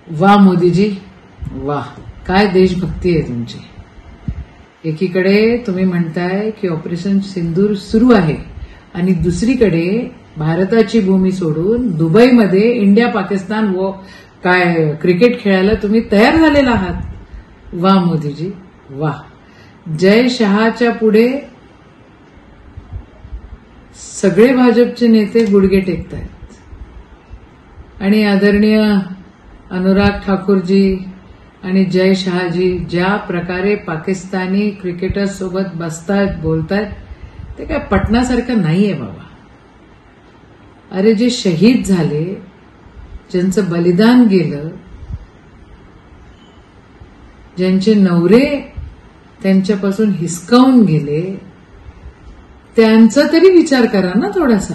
वा मोदीजी वा, काय देशभक्ती आहे तुमची. एकीकडे तुम्ही म्हणताय की ऑपरेशन सिंदूर सुरू आहे आणि दुसरीकडे भारताची भूमी सोडून दुबईमध्ये इंडिया पाकिस्तान काय क्रिकेट खेळायला तुम्ही तयार झालेला आहात. वा मोदीजी वा. जय शहाच्या पुढे सगळे भाजपचे नेते गुडघे टेकतायत आणि आदरणीय अनुराग ठाकूरजी आणि जय शहाजी ज्या प्रकारे पाकिस्तानी क्रिकेटर्स सोबत बसतायत बोलतायत ते काय पटण्यासारखं नाहीये बाबा. अरे जे शहीद झाले, ज्यांचं बलिदान गेलं, ज्यांचे नवरे त्यांच्यापासून हिसकावून गेले, त्यांचा तरी विचार करा ना थोडासा.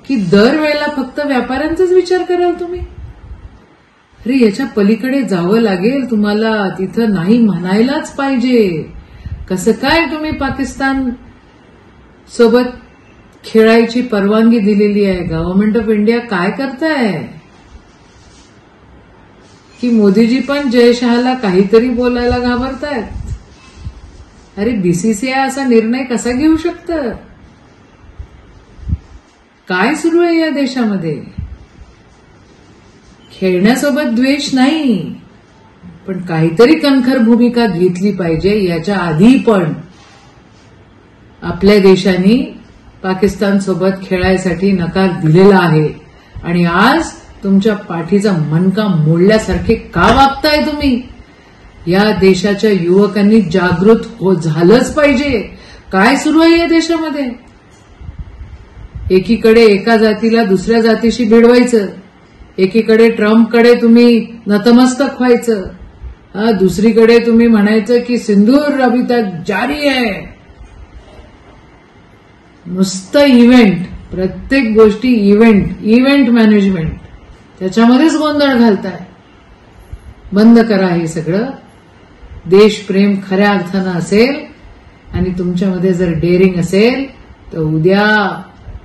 की दरवेळेला फक्त व्यापाऱ्यांचाच विचार कराल तुम्ही. अरे याच्या पलीकडे जावं लागेल तुम्हाला. तिथं नाही म्हणायलाच पाहिजे. कसं काय तुम्ही पाकिस्तान सोबत खेळायची परवानगी दिलेली आहे. गव्हर्नमेंट ऑफ इंडिया काय करताय की मोदीजी पण जय शहाला काहीतरी बोलायला घाबरतायत. अरे बीसीसीआय असा निर्णय कसा घेऊ शकतं. काय सुरू आहे या देशामध्ये. खेळण्यासोबत द्वेष नाही, पण काहीतरी कणखर भूमिका घेतली पाहिजे. याच्या आधी पण आपल्या देशाने पाकिस्तान सोबत खेळायसाठी नकार दिलेला आहे आणि आज तुमच्या पाठीचा मणका मोडल्यासारखे का वागताय तुम्ही. या देशाच्या युवकांनी जागृत झालंच पाहिजे. काय सुरू आहे या देशामध्ये. एकीकडे एका जातीला दुसऱ्या जातीशी भिडवायचं, एकीकडे ट्रम्पकडे तुम्ही नतमस्तक व्हायचं, दुसरीकडे तुम्ही म्हणायचं की सिंदूर अभी तक जारी आहे. नुसतं इव्हेंट, प्रत्येक गोष्टी इव्हेंट मॅनेजमेंट, त्याच्यामध्येच गोंधळ घालताय. बंद करा हे सगळं. देशप्रेम खऱ्या अर्थानं असेल आणि तुमच्यामध्ये जर डेअरिंग असेल तर उद्या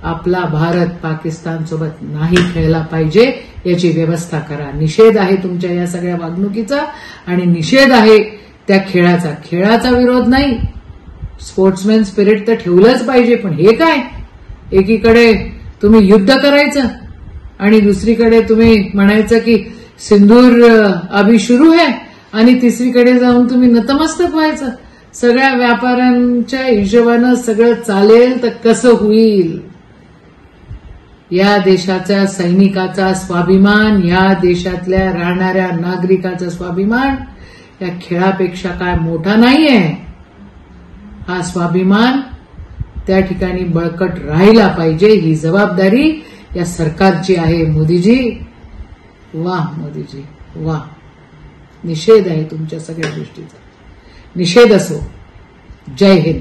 आपला भारत पाकिस्तान सोबत नाही खेळला पाहिजे याची व्यवस्था करा. निषेध आहे तुमच्या या सगळ्या वागणुकीचा आणि निषेध आहे त्या खेळाचा. खेळाचा विरोध नाही, स्पोर्ट्समॅन स्पिरिट तर ठेवलंच पाहिजे. पण हे काय, एकीकडे तुम्ही युद्ध करायचं आणि दुसरीकडे तुम्ही म्हणायचं की सिंदूर अभी सुरू है आणि तिसरीकडे जाऊन तुम्ही नतमस्तक व्हायचं. सगळ्या व्यापाऱ्यांच्या हिशोबानं सगळं चालेल तर कसं होईल. या देशाच्या सैनिकाचा स्वाभिमान, या देशातल्या राहणाऱ्या नागरिकाचा स्वाभिमान या खेळापेक्षा काय मोठा नाहीये. हा स्वाभिमान त्या ठिकाणी बळकट राहिला पाहिजे. ही जबाबदारी या सरकारची आहे. मोदीजी वा, मोदीजी वा. निषेध आहे तुमच्या सगळ्या गोष्टीचा. निषेध असो. जय हिंद.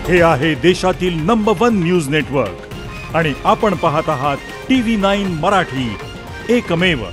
हे आहे देशातील नंबर 1 न्यूज नेटवर्क आणि आपण पाहत आहात TV9 मराठी, एकमेव.